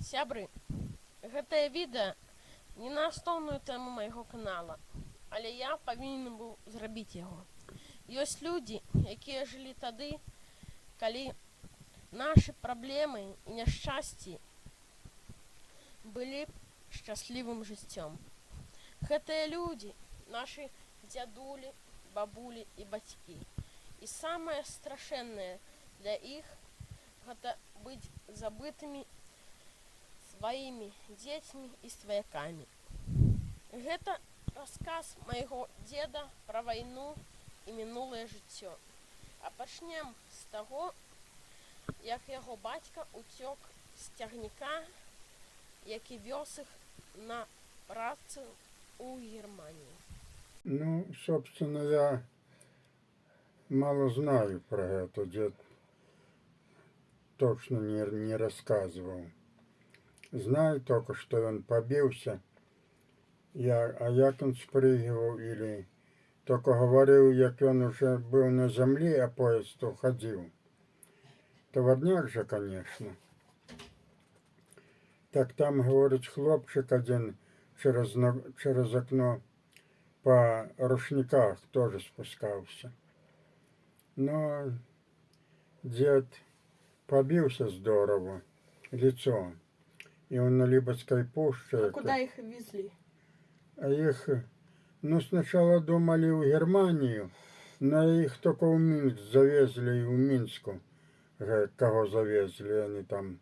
Сябры, гэтае відэа не на асноўную тэму майго канала, але я павінен быў зрабіць яго. Ёсць людзі, якія жылі тады, калі нашы праблемы і няшчасці былі шчаслівым жыццём. Гэтыя людзі, нашы дзядулі, бабулі і бацькі. І самае страшэннае для іх гэта быць забытымі сваімі дзецьмі і сваякамі. Гэта расказ майго дзеда пра вайну і мінулае жыццё. А пачнем з таго, як яго бацька уцёк з цягніка, які вёз іх на працу ў Германию. Ну, собственно, я мало знаю про это, дед точно не рассказывал. Знаю только, что он побился, а як он спрыгивал, или только говорил, як он уже был на земле, а поезд уходил. Товарняк же, конечно. Так там, говорит, хлопчик один через окно по рушниках тоже спускался. Но дед побился здорово, лицо. И он на Липовской пуще. А куда их везли? А их, ну, сначала думали в Германию, но их только в Минск завезли, и в Минску, кого завезли, они там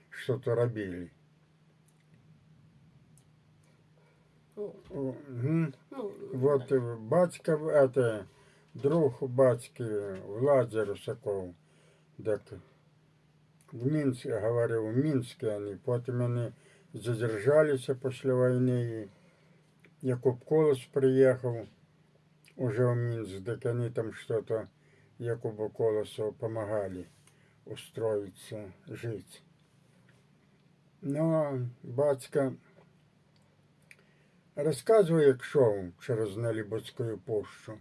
что-то робили. Вот батька, это, друг батьки, Владимир Русаков, так в Минске, говорил, в Минске они, потом они задержались после войны, и Якуб Колос приехал уже в Минск, так они там что-то Якубу Колосу помогали устроиться, жить. Но батька рассказывал, як шел через Налибудскую пущу.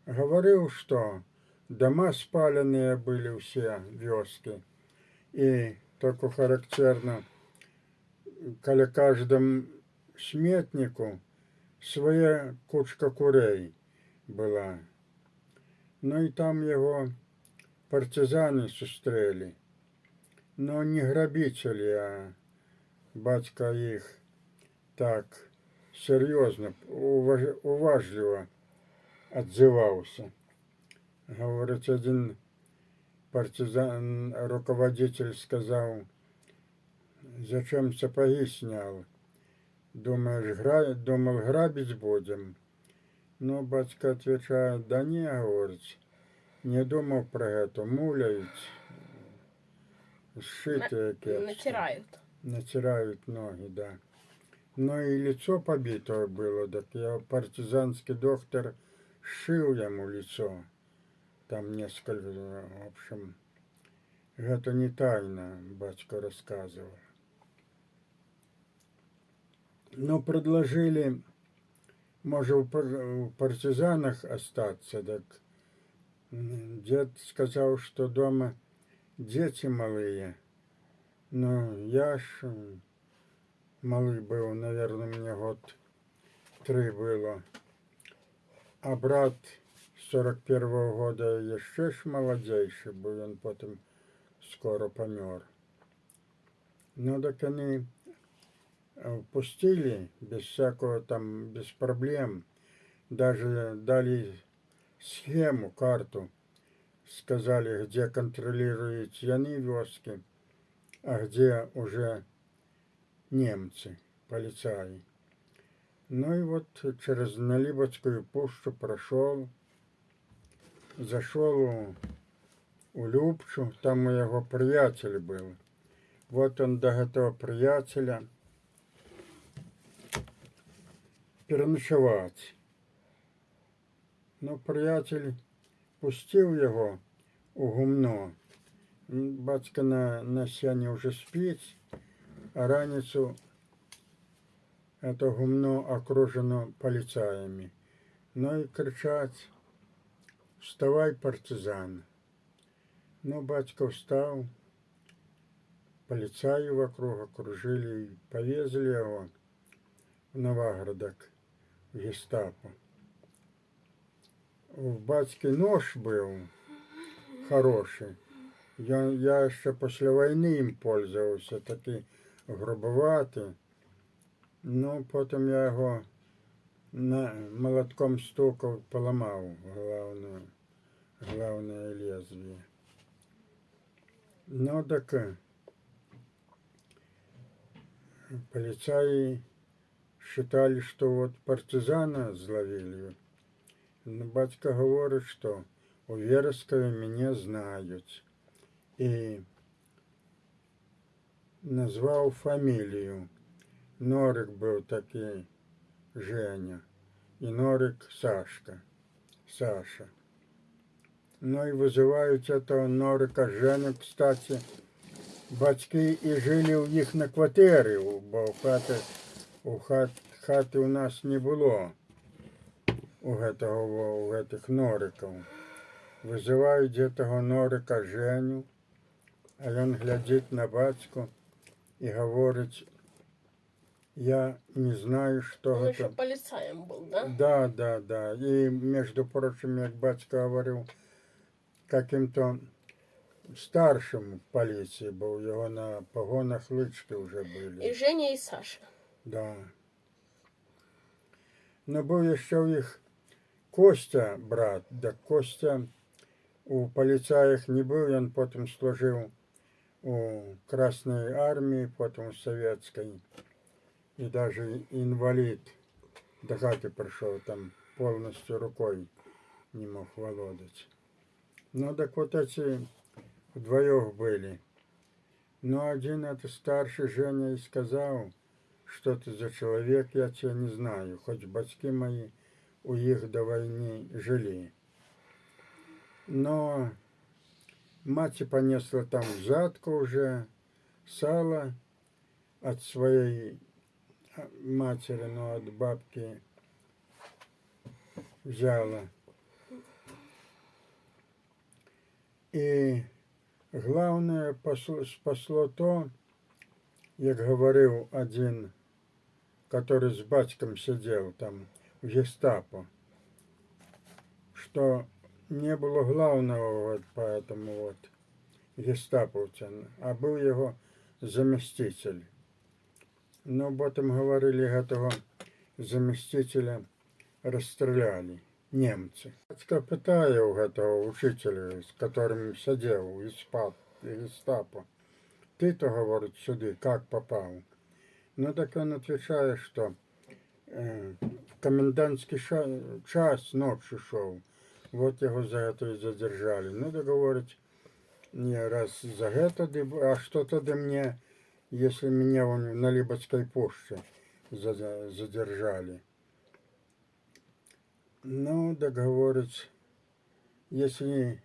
Говорил, что дома спаленные были все, вёски. И только характерно, коли каждому сметнику своя кучка курей была. Ну и там его партизаны сустрели. Но не грабители, а батька их так серьезно, уважливо отзывался. Говорит, один партизан, руководитель сказал, зачем сапоги снял? Думал, грабить будем? Но батька отвечает, да не, говорит, не думал про это, муляют, сшитые кепки. Натирают ноги, да. Но и лицо побитое было, так я партизанский доктор сшил ему лицо. Там несколько, в общем, это не тайна, батька рассказывал. Но предложили, может, в партизанах остаться, так дед сказал, что дома дети малые. Но я ж малый был, наверное, мне год 3 было. А брат 41-го года еще ж молодейший был, он потом скоро помер. Ну так они пустили без всякого там, без проблем. Даже дали схему, карту. Сказали, где контролируют они вёски, а где уже немцы, полицаи. Ну и вот через Налибудскую пущу прошел, зашел у Любчу, там у его приятель был. Вот он до этого приятеля переночевать. Ну, приятель пустил его у гумно. Батька на сене уже спит, а раницу это гумно окружено полицаями. Ну и кричать, вставай, партизан. Ну, батька встал, полицаи вокруг окружили и повезли его в Новоградок, в гестапо. У батьки нож был хороший. Я ще після війни їм пользувався, такий грубоватий. Ну, потім я його молотком стукав, поламав главное лезвие. Ну, так полицаи считали, что вот партизана зловили. Но батька говорит, что у Верескові мене знають. І назвав фамілію. Норик був такий Женя. І Норик Саша. Ну і визивають этого Норика Женю, кстати, батьки і жили у їх на квартирі, бо хати у нас не було. У этих Нориків. Визивають этого Норика Женю, а він глядить на батьку і говорить, я не знаю, що Он это. еще полицаем был, да? Да. И, между прочим, як батько говорив, каким-то старшим в поліції був, його на погонах лички вже були. И Женя, и Саша. Да. Но був ще у їх Костя, брат, да Костя у поліцаях не був, він потім служив у Красной армии, потом в Советской. И даже инвалид до хаты пришел, там полностью рукой не мог володать. Ну, так вот эти вдвоем были. Но один это старший Женя и сказал, что ты за человек, я тебя не знаю, хоть батьки мои у их до войны жили. Но мать понесла там взятку уже, сало от своей матери, но от бабки взяла. И главное спасло то, як говорил один, который с батьком сидел там в гестапо, что не было главного вот по этому вот гестаповця, а был его заместитель. Но потом говорили, этого заместителя расстреляли немцы. Батько питає у этого учителя, с которым сидел из гестапо, ты-то, говорит, сюда как попал? Ну так он отвечает, что в комендантский час ночью шел, вот его за это и задержали. Ну так говорит, не раз за это, а что тогда мне, если меня вон на Липовской почте задержали? Ну, так говорить, если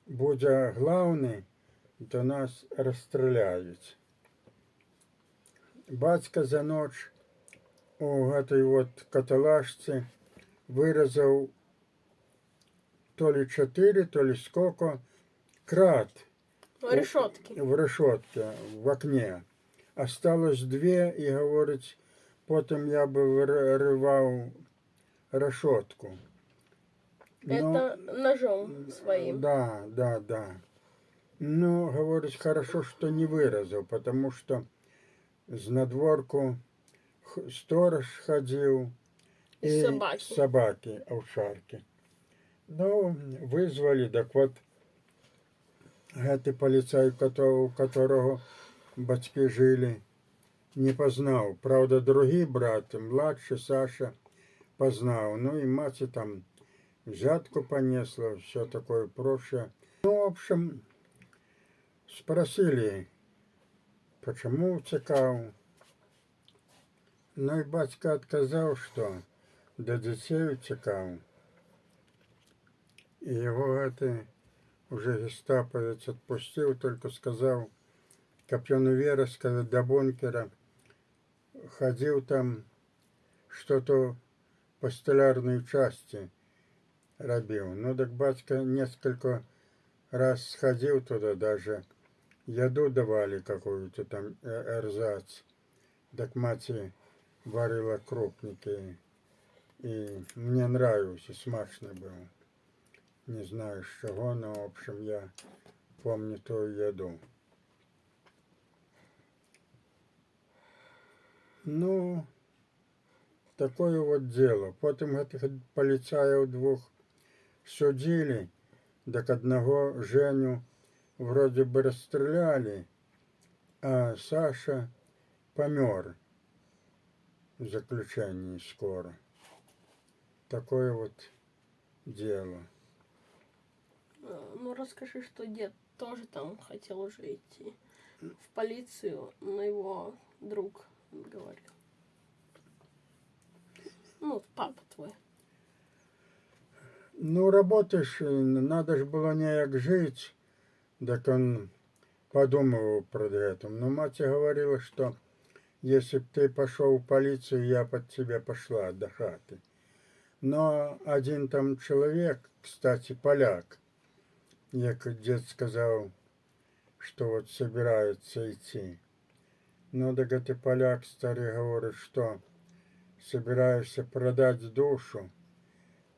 буде главный, то нас розстріляють. Батько за ночь у этой вот каталажці вирізав то ли 4, то ли сколько крат в решетке, в окне. Осталось 2, и говорить, потом я бы вырывал решетку. Это ножом своим. Да. Ну, говорит, хорошо, что не вырезал, потому что с надворку сторож ходил и собаки овчарки. Ну, вызвали, так вот, этот полицай, у которого батьки жили, не познал. Правда, другий брат, младший Саша, познал. Ну и мать там взятку понесла, все такое прочее. Ну, в общем, спросили, почему утекал. Ну и батька отказал, что до детей утекал. И его это уже гестаповец отпустил, только сказал, капитану Верескове до бункера ходил там, что-то по столярной части робил. Ну так батька несколько раз сходил туда даже, еду давали какую-то там, эрзац. Так мать варила крупники. И мне нравился, смачно было. Не знаю, з чого, но, в общем, я помню ту еду. Ну, такое вот дело. Потім этих поліцаїв двох судили, так одного Женю вроде бы расстреляли, а Саша помер в заключении скоро. Такое вот дело. Ну, расскажи, что дед тоже там хотел уже идти в полицию, но его друг говорил. Ну, папа твой. Ну, работаешь, надо ж было неяк жить, так он подумывал про это. Но мать говорила, что если б ты пошел в полицию, я под тебя пошла до хаты. Но один там человек, кстати, поляк, як дед сказал, что вот собирается идти. Ну, так это поляк старый говорит, что собираешься продать душу.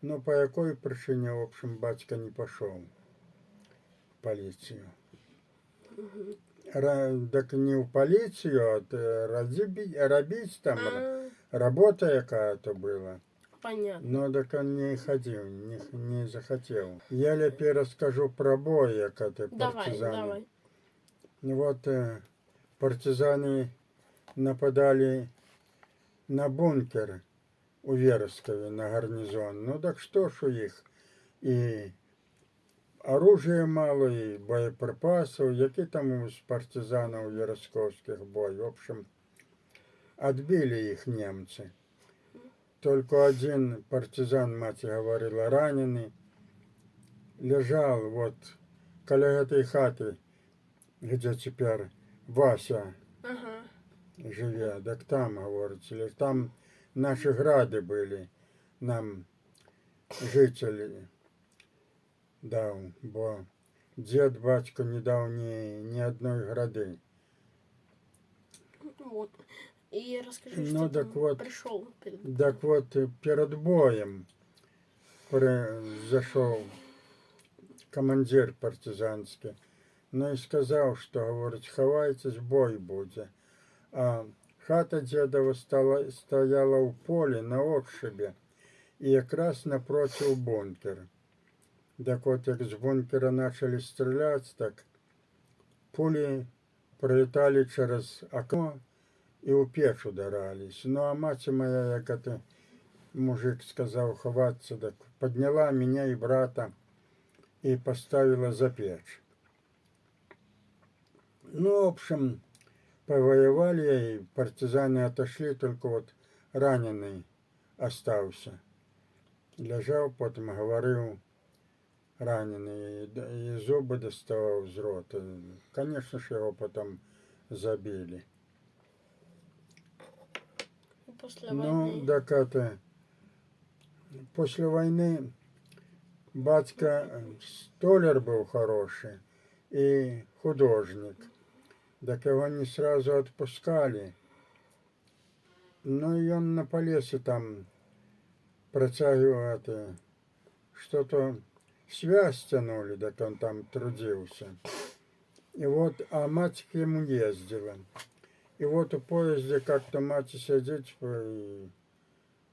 Ну, по какой причине, в общем, батька не пошел в полицию. Так не в полицию, а робить там, работа какая-то была. Понятно. Но так он не ходил, не захотел. Я лепей расскажу про бой, як это партизаны. Давай. Вот партизаны нападали на бункер у Верескове, на гарнизон. Ну так что ж у них и оружия мало, и боеприпасов, які там у партизанов вересковских бой. В общем, отбили их немцы. Только один партизан, мать говорила, раненый, лежал вот около этой хаты, где теперь Вася живе. Так там, говорится, там наши грады были, нам жители дав, бо дед, батько не дав ні одної гради. Вот. И расскажи, Ну, что так там вот, пришел перед... Так вот, перед боем зашел командир партизанский, ну и сказал, что, говорит, ховайтесь, бой будет. А хата дедова стояла у полі на отшибі і якраз напротив бункера. Так вот, як з бункера начали стрелять, так пули пролетали через окно и у печь ударались. Ну, а мать моя, як это мужик сказал ховаться, так подняла меня и брата и поставила за печь. Ну, в общем, повоевали, и партизаны отошли, только вот раненый остался. Лежал, потом говорил раненый, и зубы доставал из рота. Конечно же, его потом забили. После Ну, войны. так это, после войны батька столяр был хороший и художник. Так его не сразу отпускали. Ну и он на полесе там протягивал это, что-то связь тянули, так он там трудился. И вот, а мать к нему ездила. И вот у поезде как-то мать сидит, и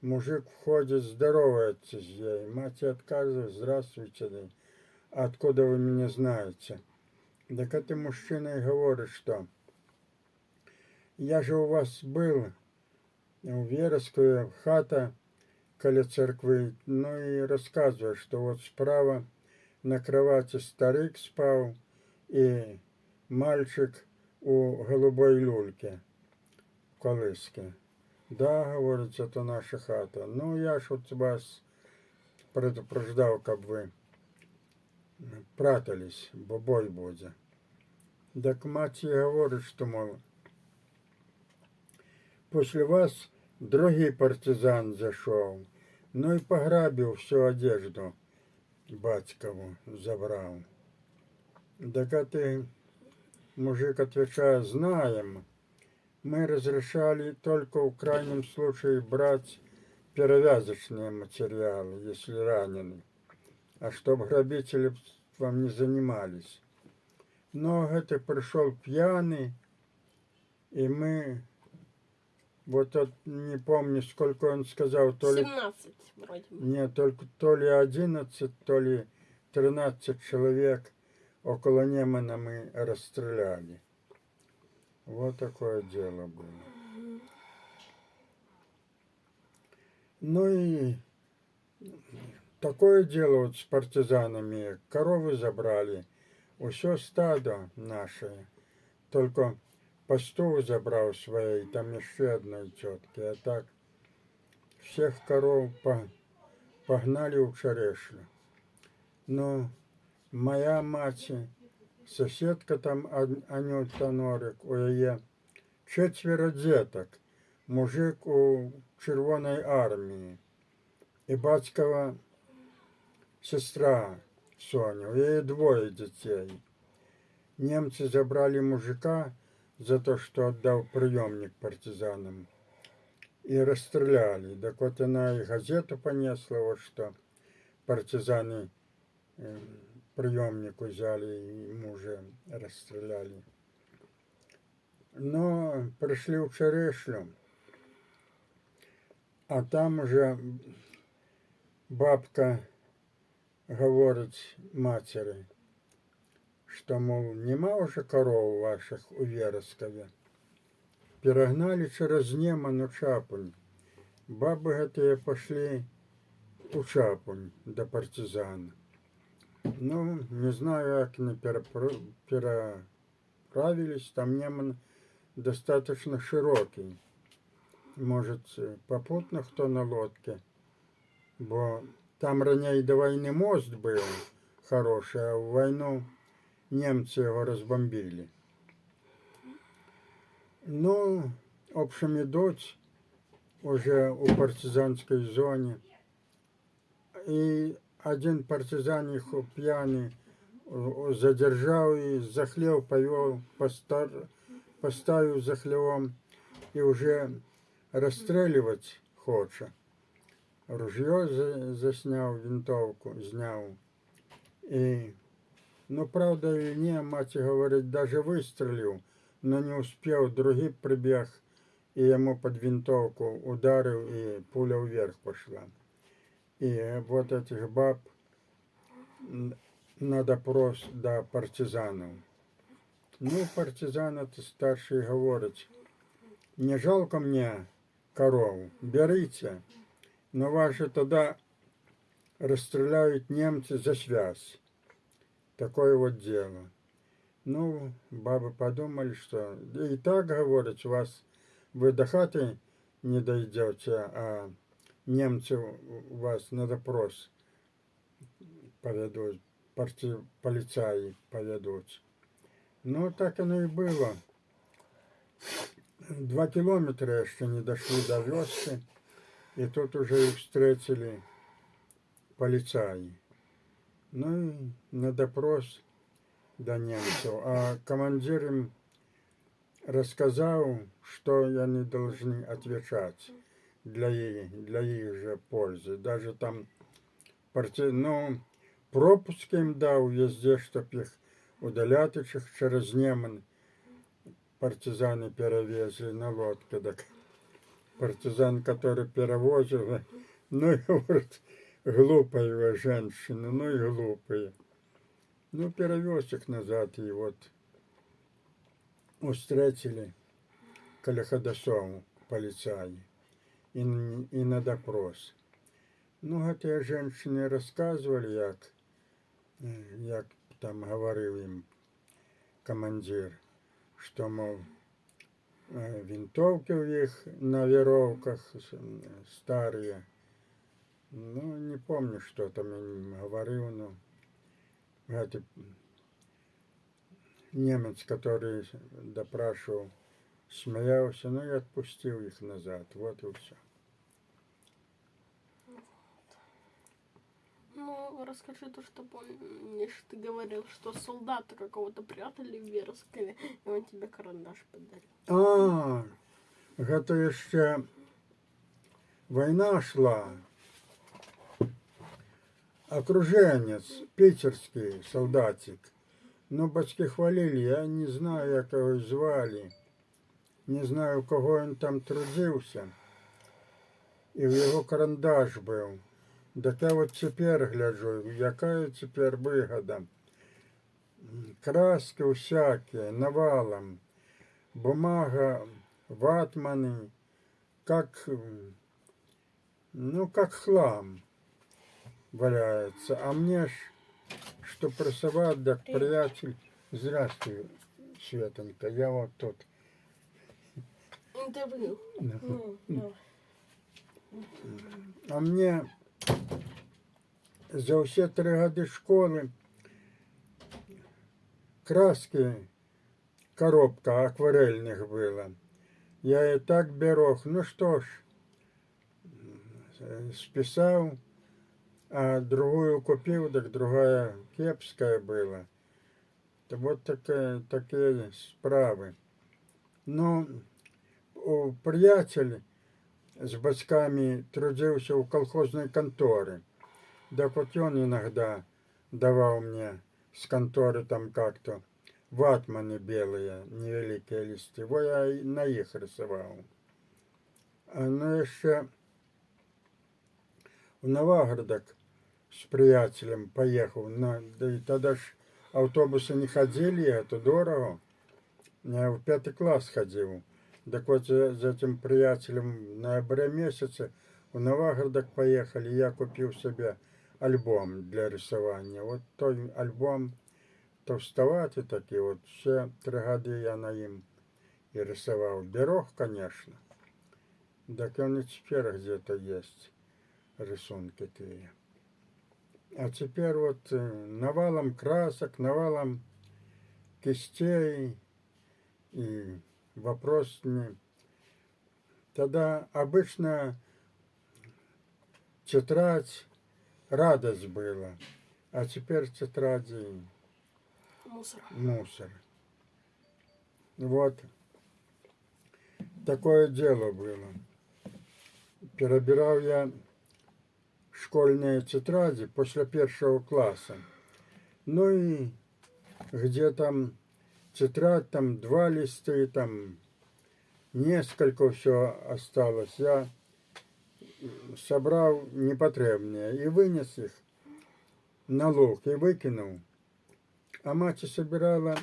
мужик входит, здоровается с ей. Мать отказывает, здравствуйте, да. Откуда вы меня знаете? Так это мужчина и говорит, что я же у вас был в Верескове, хата около церкви, ну и рассказывает, что вот справа на кровати старик спал и мальчик у голубой люльки в колыске. Да, говорит, это наша хата. Ну, я ж вот вас предупреждал, как вы прятались, бо бой будет. Так мать ей говорит, что, мол, после вас другий партизан зашел, ну и пограбил всю одежду батькову, забрал. Так это Мужик отвечает: знаем. Мы разрешали только в крайнем случае брать перевязочные материалы, если ранены, а чтобы грабительством не занимались. Но это пришел пьяный, и мы, вот не помню, сколько он сказал, то ли 17 вроде бы. нет, только то ли 11, то ли 13 человек около Немана мы расстреляли. Вот такое дело было. Ну и такое дело вот с партизанами. Коровы забрали, все стадо наше. Только пастух забрал своей, там еще одной тетки. А так всех коров погнали в Черешлю. Но моя мать, соседка там Анюта Норик, у ее 4 діток, мужик у Червоної армії, і батькова сестра Соня, у її 2 дітей. Немцы забрали мужика за то, что отдал приемник партизанам, и расстреляли. Так вот она и газету понесла, вот что партизаны приемник взяли и мужа расстреляли. Но пришли в Черешлю, а там уже бабка говорит матери, что, мол, нема уже коров ваших у Верескове. Перегнали через Неман у Чапунь. Бабы эти пошли у Чапунь до партизан. Ну, не знаю, как они переправились. Там Неман достаточно широкий. Может, попутно хто на лодке. Бо там ранее до войны мост был хороший, а в войну немцы его разбомбили. Ну, в общем, идут уже у партизанской зоне. И один партизан их пьяный задержал и за хлев повел, поставил за хлевом и уже расстреливать хочет. Ружье заснял, винтовку снял. И, ну, правда или не, мать говорит, даже выстрелил, но не успел, другий прибег и ему под винтовку ударил, и пуля вверх пошла. И вот этих баб на допрос до партизанов. Ну, партизан это старший говорит: не жалко мне коров, берите, но вас же тогда расстреляют немцы за связь. Такое вот дело. Ну, бабы подумали, что и так, говорят, вы до хаты не дойдете, а немцы вас на допрос поведут, полицаи поведут. Ну, так оно и было. 2 километра еще не дошли до вёски, и тут уже их встретили полицаи. Ну и на допрос до немцев. А командир им рассказал, что они должны отвечать для их же пользы. Даже там пропуск им дал везде, чтоб их удалять через Неман. Партизаны перевезли на лодке. Так партизан, который перевозил, ну и говорит, глупая вы женщина, ну и глупые. Ну, перевез их назад, и вот встретили Каляходосову полицаи и на допрос. Ну, эти женщины рассказывали, як там говорив їм командир, що, мов, винтовки у них на веревках старые. Ну, не помню, что там им говорил, но это немец, который допрашивал, смеялся, ну и отпустил их назад. Вот и все. Ну, Ну, расскажи то, что помнишь. Ты говорил, что солдата какого-то прятали в Верескове, и он тебе карандаш подарил. Гэта яшчэ вайна шла. Окруженец, питерский солдатик. Ну, бацькі хвалили, я не знаю, як його звали. Не знаю, у кого він там трудився. І в його карандаш був. Так я от тепер гляджу, яка тепер вигода. Краски всякі, навалом. Бумага, ватманы, как хлам валяется. А мне ж, что прессовать, так приятель. Здравствуй, Светонька, я вот тут. Интервью. Ну, А мне за все 3 годы школы краски, коробка акварельных была. Я и так берег. Ну что ж, списал, а другую купил, так другая кепская была. То вот такие справы. Ну, приятель с бацьками трудился у колхозной конторы. Так вот он иногда давал мне с конторы там как-то ватманы белые, невеликие листы. Вот я и на их рисовал. Ну, еще в Новоградок с приятелем поехал. Да и тогда ж автобусы не ходили, это дорого. Я в 5 класс ходил. Так вот за этим приятелем в ноябре месяце в Новоградок поехали. Я купил себе альбом для рисования. Вот той альбом товстоватый такие. Вот все 3 года я на им и рисовал. Берег, конечно. Так он и теперь где-то есть, рисунки такие. А теперь вот навалом красок, навалом кистей и вопрос не. Тогда обычно тетрадь радость была, а теперь тетради мусор. Вот такое дело было. Перебирал я школьные тетради после 1 класса. Ну и где там тетрадь, там 2 листа, там несколько все осталось. Я собрал непотребные и вынес их на луг и выкинул. А мать собирала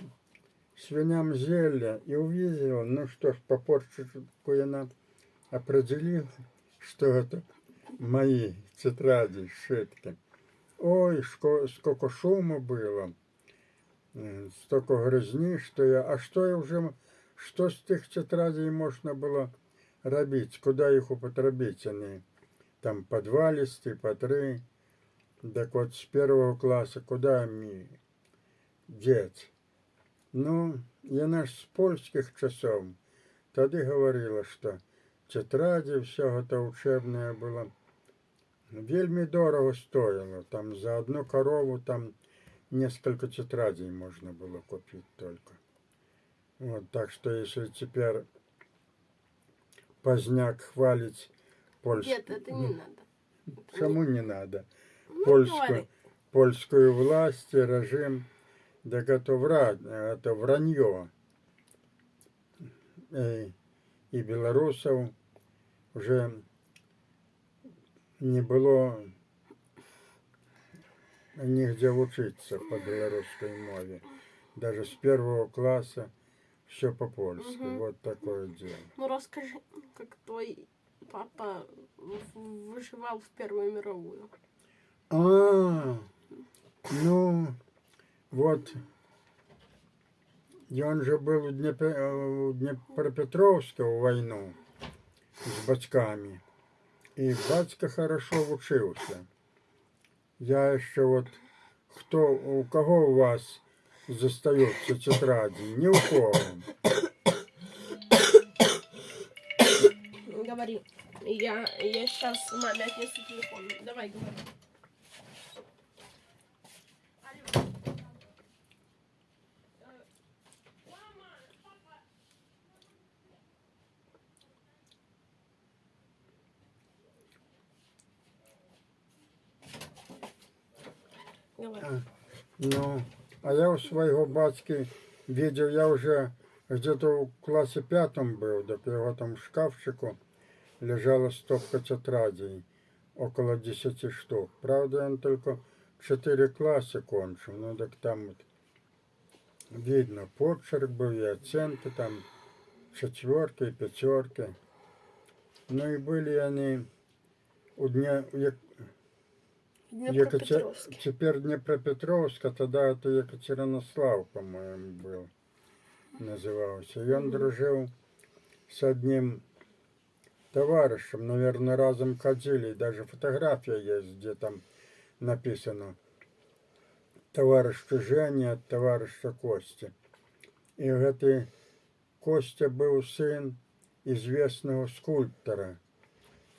свиням зелья и увидела, ну что ж, по почерку она определила, что это мои тетради сшитки. Ой, сколько шума было, столько грызни, что я... А что с тих тетрадей можно было робить? Куда их употребить? Они там по 2 листы, по 3. Так вот с 1 класса куда мне деть? Ну, я ж с польских часов тогда говорила, что тетради, все это учебное было. Вельми дорого стоило. Там за одну корову там несколько тетрадей можно было купить только. Вот, так что если теперь поздняк хвалить польскую... Нет, это не надо. Чему не надо? Ну, Польскую власть и режим, так это вранье. И белорусов уже не было нигде учиться по белорусской мове. Даже с 1 класса все по-польски. Вот такое дело. Ну расскажи, как твой папа выживал в Первую мировую. Ну, вот, и он же был в Днепропетровске в войну с батьками. И батька хорошо учился. Я еще вот, у кого у вас застаются тетради? Ни у кого. Говори. Я сейчас маме отнесу телефон. Давай, говори. давай. Ну, а я у своего батьки видел, я уже где-то в классе 5 был, так его там в шкафчику лежала стопка тетрадей, около 10 штук. Правда, он только 4 класса кончил, ну так там вот видно, почерк был и оценки там, 4 и 5. Ну и были они у дня, Днепропетровске. теперь Днепропетровск, а тогда это Екатеринослав, по-моему, был, назывался. И он дружил с одним товарищем, наверное, разом ходили, даже фотография есть, где там написано товарища Женя от товарища Кости. И этот Костя был сын известного скульптора.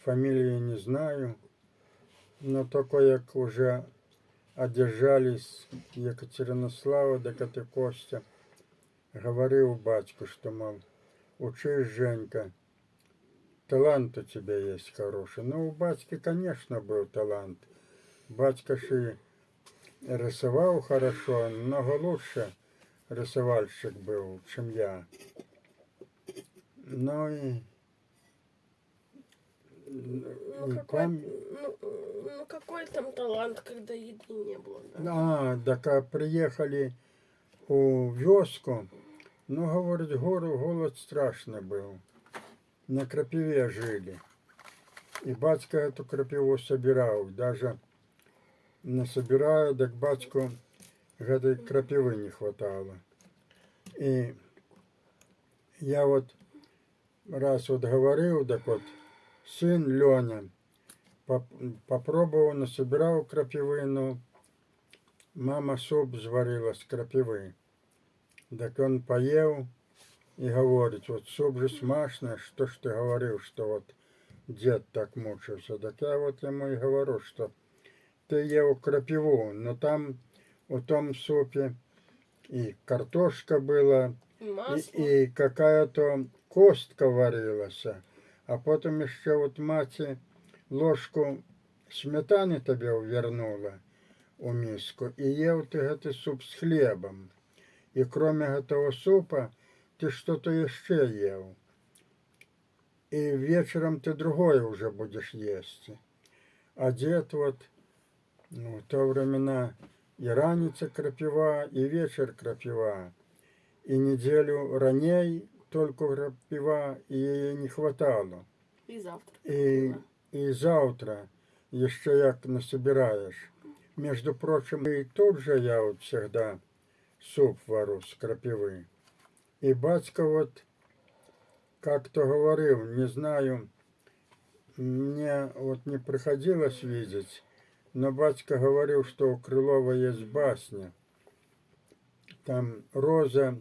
Фамилии не знаю, но только як уже одержались Екатеринослава, так это Костя говорил батьку, что, мол, учись, Женька, талант у тебя есть хороший. Ну, у батьки, конечно, был талант. Батька же рисовал хорошо, много лучше рисовальщик был, чем я. Ну и Ну, какой там талант, когда еды не было, да? Так приехали у вёску, ну, говорит, голод страшный был. На крапиве жили. И батька эту крапиву собирал. Даже не собирая, так батьку этой крапивы не хватало. И я вот раз вот говорил, так вот, сын Леня попробовал, насобирал крапивы, мама суп сварила с крапивы. Так он поел и говорит, вот суп же смачный, что ж ты говорил, что вот дед так мучился. Так я вот ему и говорю, что ты ел крапиву, но там в том супе и картошка была, и какая-то костка варилась. А потом еще вот мать ложку сметаны тебе вернула у миску, и ел ты этот суп с хлебом. И кроме этого супа ты что-то еще ел. И вечером ты другое уже будешь есть. А дед вот, ну, в то времена и раница крапива, и вечер крапива. И неделю раней только крапива, и ей не хватало. И завтра. И завтра еще як насобираешь. Между прочим, и тут же я вот всегда суп вару с крапивы. И батька вот как-то говорил, не знаю, мне вот не приходилось видеть, но батька говорил, что у Крылова есть басня. Там Роза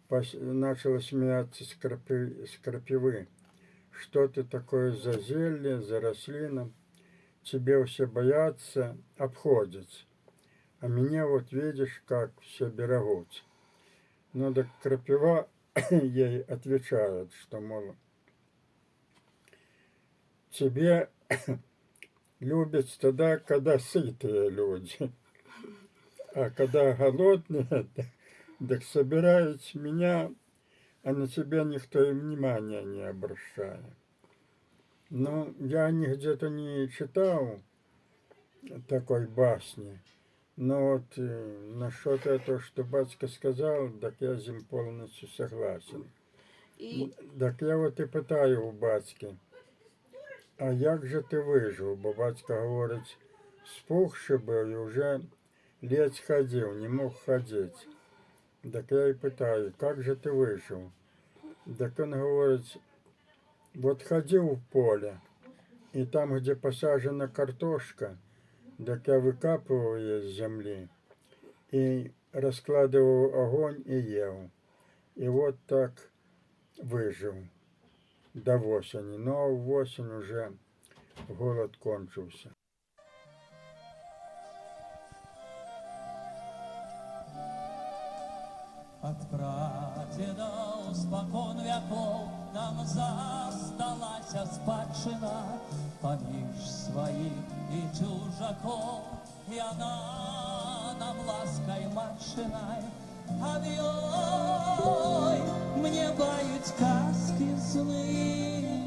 начала смеяться с крапивы. Что ты такое за зелье, за рослина? Тебе все боятся, обходят. А меня вот видишь, как все берегут. Ну так крапива ей отвечает, что, мол, тебе любят тогда, когда сытые люди. А когда голодные, так собирают меня, а на тебя никто и внимания не обращает. Ну, я где-то не читал такой басни, но вот насчет этого, что батька сказал, так я с ним полностью согласен. Так я вот и питаю у батьки, а як же ти вижив? Бо батько говорить, спухший був і вже ледь ходив, не мог ходить. Так я и питаю, как же ты выжил? Так он говорит, вот ходил в поле, и там, где посажена картошка, так я выкапывал ее с земли и раскладывал огонь и ел. И вот так выжил до осени. Но в осень уже голод кончился. От прадедов спокон веков нам засталася спадщина, поміж своїх і чужаков. и она нам лаской машиной. Ой, мне бають казки злые.